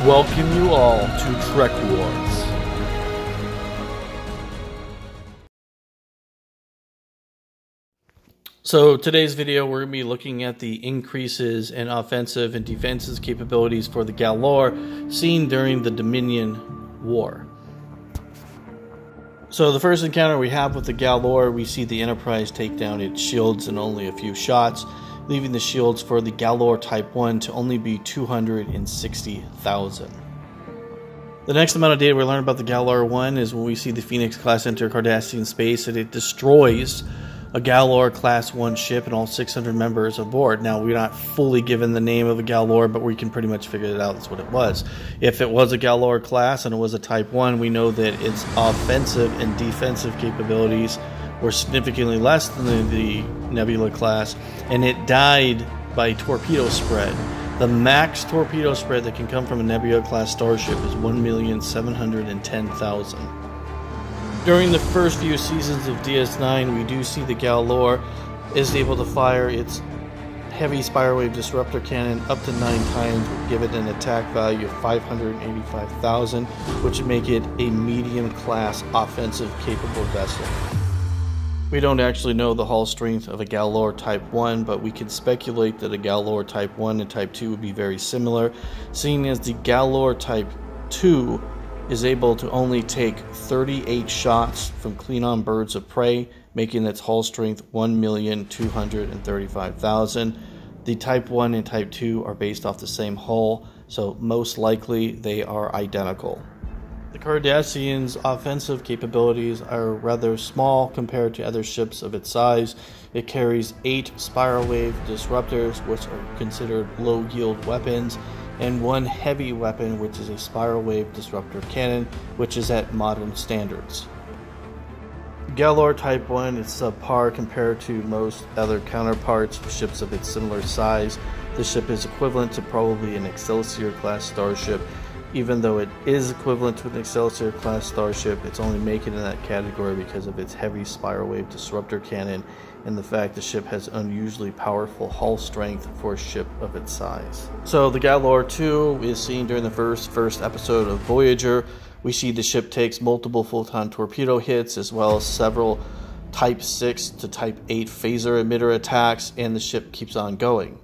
Welcome you all to Trek Wars. So today's video we're going to be looking at the increases in offensive and defensive capabilities for the Galor seen during the Dominion War. So the first encounter we have with the Galor, we see the Enterprise take down its shields in only a few shots, leaving the shields for the Galor Type 1 to only be 260,000. The next amount of data we learn about the Galor 1 is when we see the Phoenix class enter Cardassian space and it destroys a Galor class 1 ship and all 600 members aboard. Now, we're not fully given the name of a Galor, but we can pretty much figure it out. That's what it was. If it was a Galor class and it was a Type 1, we know that its offensive and defensive capabilities were significantly less than the Nebula class, and it died by torpedo spread. The max torpedo spread that can come from a Nebula class starship is 1,710,000. During the first few seasons of DS9, we do see the Galor is able to fire its heavy spirewave disruptor cannon up to 9 times, would give it an attack value of 585,000, which would make it a medium class offensive capable vessel. We don't actually know the hull strength of a Galor Type 1, but we can speculate that a Galor Type 1 and Type 2 would be very similar, seeing as the Galor Type 2 is able to only take 38 shots from Klingon birds of prey, making its hull strength 1,235,000. The Type 1 and Type 2 are based off the same hull, so most likely they are identical. The Cardassian's offensive capabilities are rather small compared to other ships of its size. It carries 8 spiral wave disruptors, which are considered low-yield weapons, and 1 heavy weapon, which is a spiral wave disruptor cannon, which is at modern standards. Galor Type 1 is subpar compared to most other counterparts of ships of its similar size. The ship is equivalent to probably an Excelsior class starship. Even though it is equivalent to an Excelsior class starship, it's only making it in that category because of its heavy spiral wave disruptor cannon and the fact the ship has unusually powerful hull strength for a ship of its size. So the Galor 2 is seen during the first episode of Voyager. We see the ship takes multiple photon torpedo hits as well as several Type 6 to Type 8 phaser emitter attacks, and the ship keeps on going.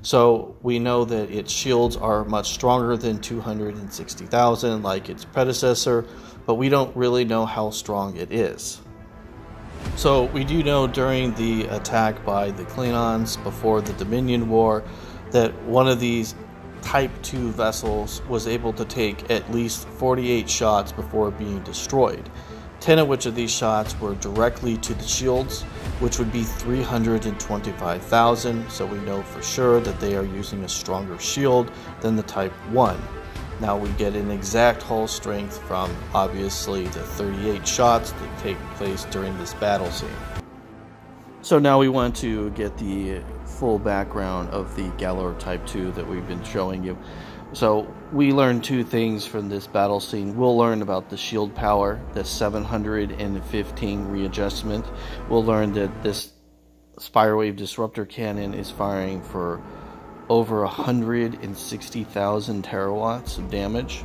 So we know that its shields are much stronger than 260,000 like its predecessor, but we don't really know how strong it is. So we do know during the attack by the Klingons before the Dominion War that one of these Type 2 vessels was able to take at least 48 shots before being destroyed. 10 of which of these shots were directly to the shields, which would be 325,000, so we know for sure that they are using a stronger shield than the Type 1. Now we get an exact hull strength from, obviously, the 38 shots that take place during this battle scene. So now we want to get the full background of the Galor Type 2 that we've been showing you. So we learned 2 things from this battle scene. We'll learn about the shield power, the 715 readjustment. We'll learn that this spiral wave disruptor cannon is firing for over 160,000 terawatts of damage.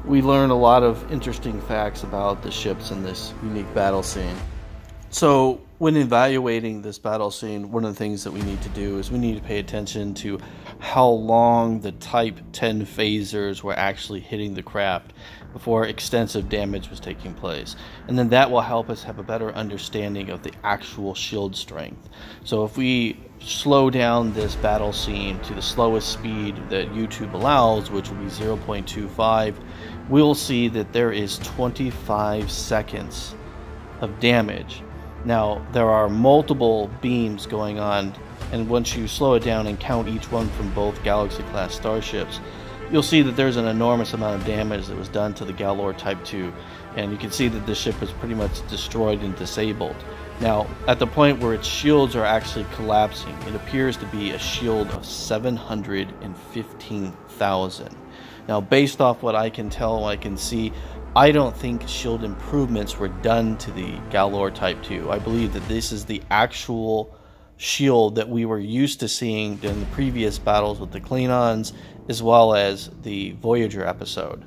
We learn a lot of interesting facts about the ships in this unique battle scene. So when evaluating this battle scene, one of the things that we need to do is we need to pay attention to how long the Type 10 phasers were actually hitting the craft before extensive damage was taking place. And then that will help us have a better understanding of the actual shield strength. So if we slow down this battle scene to the slowest speed that YouTube allows, which will be 0.25, we'll see that there is 25 seconds of damage. Now, there are multiple beams going on, and once you slow it down and count each one from both Galaxy-class starships, you'll see that there's an enormous amount of damage that was done to the Galor Type 2, and you can see that the ship was pretty much destroyed and disabled. Now, at the point where its shields are actually collapsing, it appears to be a shield of 715,000. Now, based off what I can tell, I can see, I don't think shield improvements were done to the Galor Type 2. I believe that this is the actual shield that we were used to seeing in the previous battles with the Klingons as well as the Voyager episode.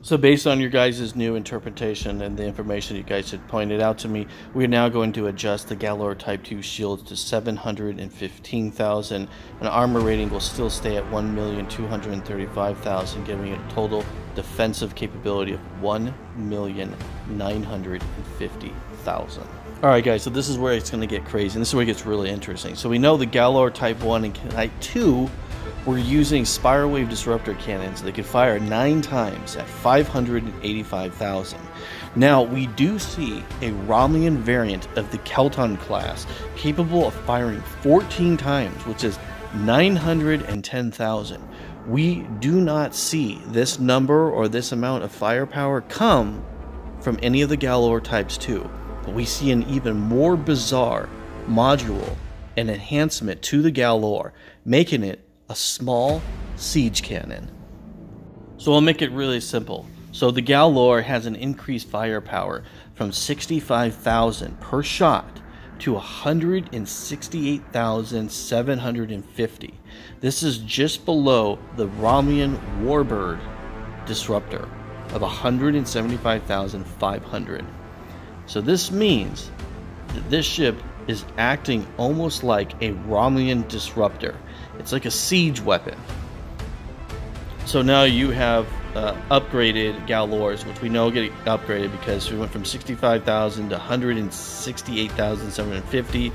So based on your guys' new interpretation and the information you guys had pointed out to me, we're now going to adjust the Galor Type 2 shields to 715,000. An armor rating will still stay at 1,235,000, giving it a total defensive capability of 1,950,000. Alright guys, so this is where it's going to get crazy, and this is where it gets really interesting. So we know the Galor Type 1 and Type 2 were using spiral wave disruptor cannons. They could fire 9 times at 585,000. Now, we do see a Romulan variant of the Kelton class capable of firing 14 times, which is 910,000. We do not see this number or this amount of firepower come from any of the Galor Types 2, but we see an even more bizarre module and enhancement to the Galor, making it a small siege cannon. So I'll make it really simple. So the Galor has an increased firepower from 65,000 per shot to 168,750. This is just below the Romulan Warbird disruptor of 175,500. So this means that this ship is acting almost like a Romulan disruptor. It's like a siege weapon. So now you have upgraded Galors, which we know get upgraded because we went from 65,000 to 168,750.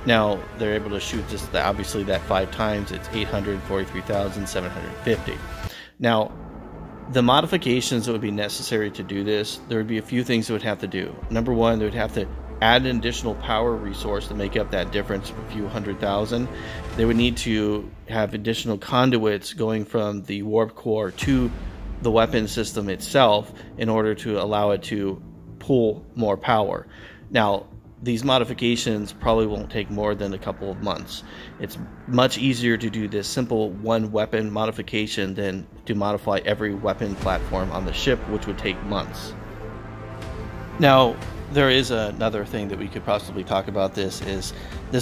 Now they're able to shoot just obviously that 5 times. It's 843,750. Now, the modifications that would be necessary to do this, there would be a few things that would have to do. Number one, they would have to add an additional power resource to make up that difference of a few 100,000. They would need to have additional conduits going from the warp core to the weapon system itself in order to allow it to pull more power. Now, these modifications probably won't take more than a couple of months. It's much easier to do this simple one weapon modification than to modify every weapon platform on the ship, which would take months. Now, there is another thing that we could possibly talk about. This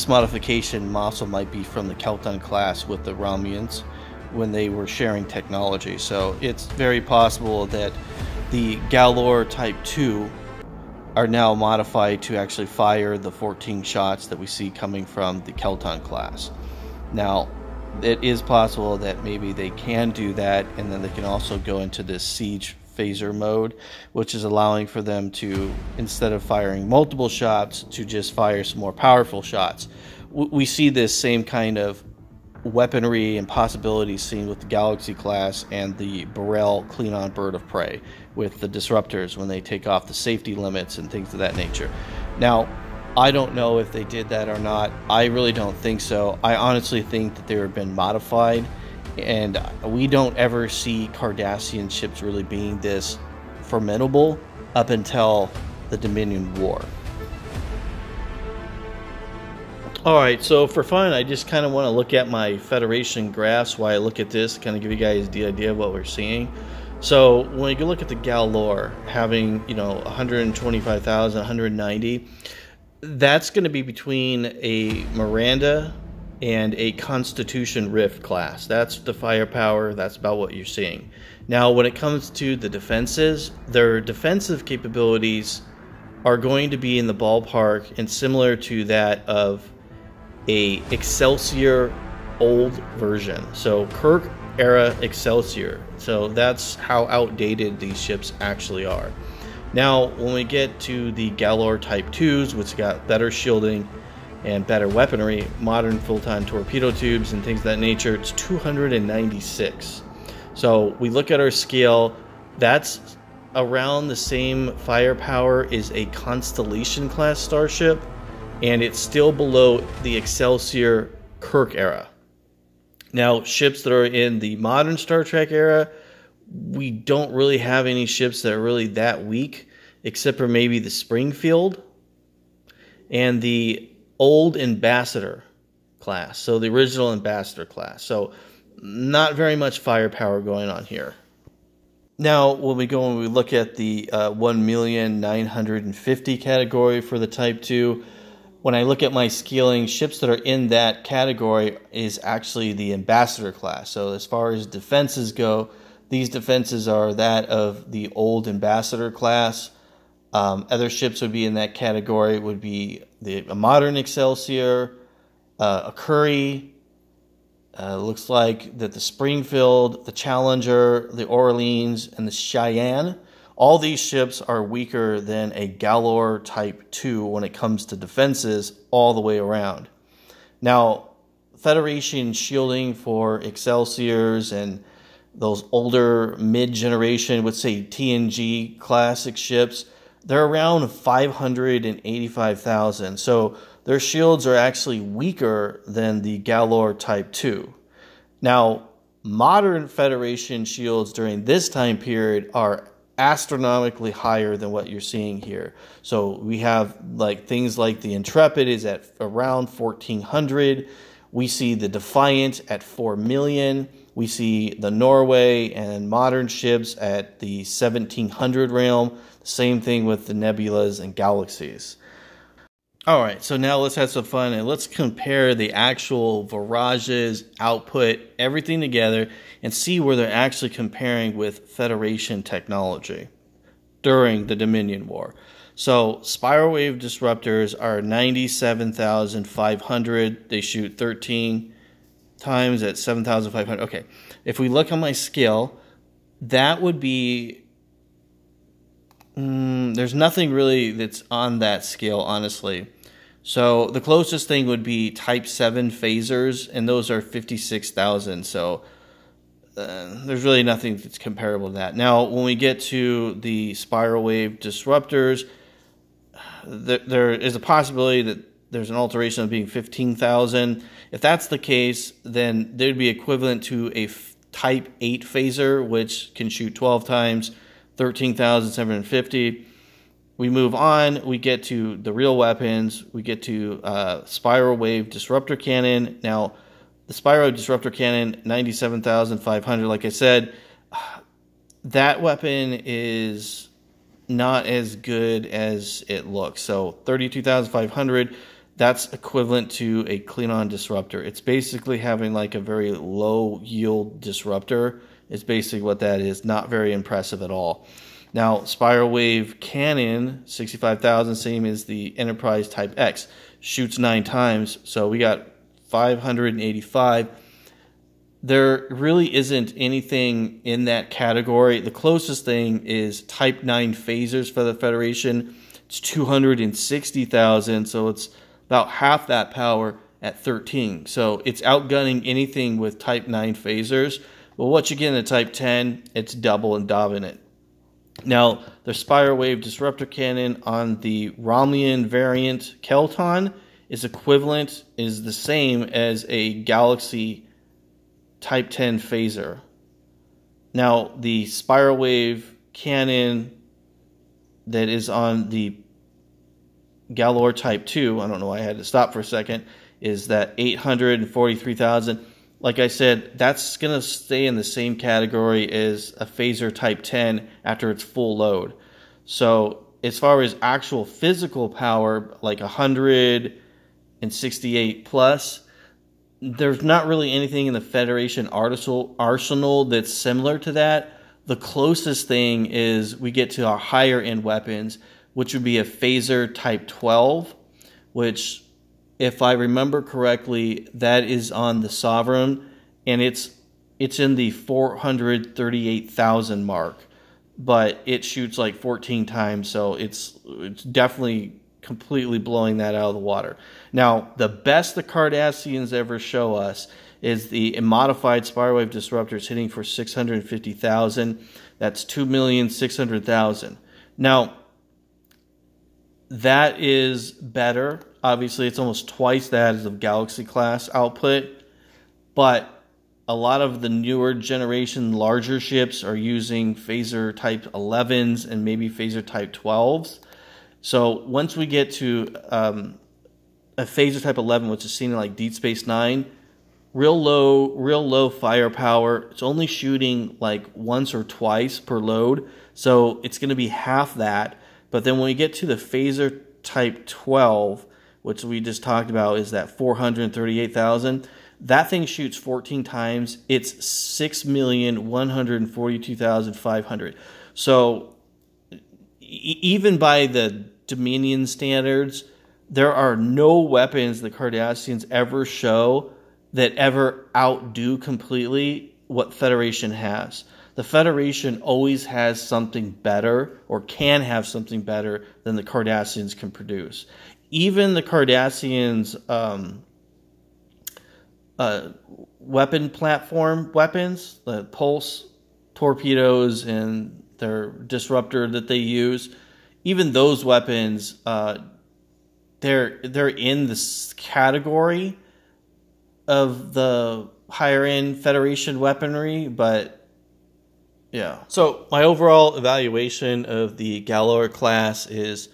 modification also might be from the Kelton class with the Romulans when they were sharing technology. So it's very possible that the Galor Type 2 are now modified to actually fire the 14 shots that we see coming from the Kelton class. Now, it is possible that maybe they can do that, and then they can also go into this siege phaser mode, which is allowing for them to, instead of firing multiple shots, to just fire some more powerful shots. We see this same kind of weaponry and possibilities seen with the Galaxy class and the Burrell Klingon Bird of Prey with the disruptors when they take off the safety limits and things of that nature. Now, I don't know if they did that or not. I really don't think so. I honestly think that they have been modified, and we don't ever see Cardassian ships really being this formidable up until the Dominion War. Alright, so for fun, I just kind of want to look at my Federation graphs while I look at this, kind of give you guys the idea of what we're seeing. So when you look at the Galor having, 125,000, 190, that's going to be between a Miranda and a Constitution Rift class. That's the firepower. That's about what you're seeing. Now, when it comes to the defenses, their defensive capabilities are going to be in the ballpark and similar to that of a Excelsior old version. So Kirk era Excelsior. So that's how outdated these ships actually are. Now, when we get to the Galor Type 2s, which got better shielding and better weaponry, modern full-time torpedo tubes and things of that nature, it's 296. So we look at our scale, that's around the same firepower as a Constellation class starship, and it's still below the Excelsior Kirk era. Now, ships that are in the modern Star Trek era, we don't really have any ships that are really that weak, except for maybe the Springfield and the old Ambassador class. So the original Ambassador class. So not very much firepower going on here. Now, when we look at the 1,950,000 category for the Type 2, when I look at my scaling, ships that are in that category is actually the Ambassador class. So as far as defenses go, these defenses are that of the old Ambassador class. Other ships would be in that category would be a modern Excelsior, a Curry. Looks like that the Springfield, the Challenger, the Orleans, and the Cheyenne. All these ships are weaker than a Galor Type 2 when it comes to defenses all the way around. Now, Federation shielding for Excelsiors and those older mid-generation, let's say TNG classic ships, they're around 585,000. So their shields are actually weaker than the Galor Type 2. Now, modern Federation shields during this time period are astronomically higher than what you're seeing here. So we have like things like the Intrepid is at around 1,400. We see the Defiant at 4 million. We see the Norway and modern ships at the 1,700 realm. Same thing with the Nebulas and Galaxies. All right, so now let's have some fun and let's compare the actual virages, output, everything together and see where they're actually comparing with Federation technology during the Dominion War. So spiral wave disruptors are 97,500. They shoot 13 times at 7,500. Okay, if we look on my scale, that would be... there's nothing really that's on that scale, honestly. So the closest thing would be Type 7 phasers, and those are 56,000. So there's really nothing that's comparable to that. Now, when we get to the spiral wave disruptors, there is a possibility that there's an alteration of being 15,000. If that's the case, then they would be equivalent to a Type 8 phaser, which can shoot 12 times, 13,750. We move on, we get to the real weapons, we get to spiral wave disruptor cannon. Now, the spiral disruptor cannon, 97,500, like I said, that weapon is not as good as it looks. So 32,500, that's equivalent to a Klingon disruptor. It's basically having like a very low yield disruptor. It's basically what that is. Not very impressive at all. Now, spiral wave cannon, 65,000, same as the Enterprise Type X, shoots 9 times. So we got 585. There really isn't anything in that category. The closest thing is Type 9 phasers for the Federation. It's 260,000, so it's about half that power at 13. So it's outgunning anything with Type 9 phasers. Well, what you get in the Type 10, it's double and dominant. Now, the spiral wave disruptor cannon on the Romulan variant Kelton is equivalent, is the same as a Galaxy Type 10 phaser. Now, the spiral wave cannon that is on the Galor Type 2, I don't know why I had to stop for a second, is that 843,000. Like I said, that's going to stay in the same category as a phaser Type 10 after its full load. So as far as actual physical power, like 168 plus, there's not really anything in the Federation arsenal that's similar to that. The closest thing is we get to our higher end weapons, which would be a phaser Type 12, which, if I remember correctly, that is on the Sovereign, and it's in the 438,000 mark, but it shoots like 14 times, so it's definitely completely blowing that out of the water. Now, the best the Cardassians ever show us is the modified spiral wave disruptors hitting for 650,000. That's 2,600,000. Now, that is better. Obviously, it's almost twice that as of Galaxy class output, but a lot of the newer generation larger ships are using phaser type 11s and maybe phaser type 12s. So once we get to a phaser type 11, which is seen in like Deep Space Nine, real low firepower. It's only shooting like once or twice per load, so it's going to be half that. But then when we get to the phaser type 12, which we just talked about is that 438,000. That thing shoots 14 times. It's 6,142,500. So even by the Dominion standards, there are no weapons the Cardassians ever show that ever outdo completely what Federation has. The Federation always has something better, or can have something better than the Cardassians can produce. Even the Cardassians' weapon platform weapons, the pulse torpedoes and their disruptor that they use, even those weapons, they're in this category of the higher end Federation weaponry, but yeah. So my overall evaluation of the Galor class is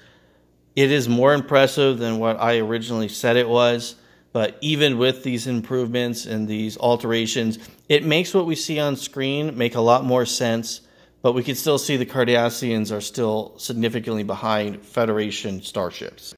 it is more impressive than what I originally said it was. But even with these improvements and these alterations, it makes what we see on screen make a lot more sense. But we can still see the Cardassians are still significantly behind Federation starships.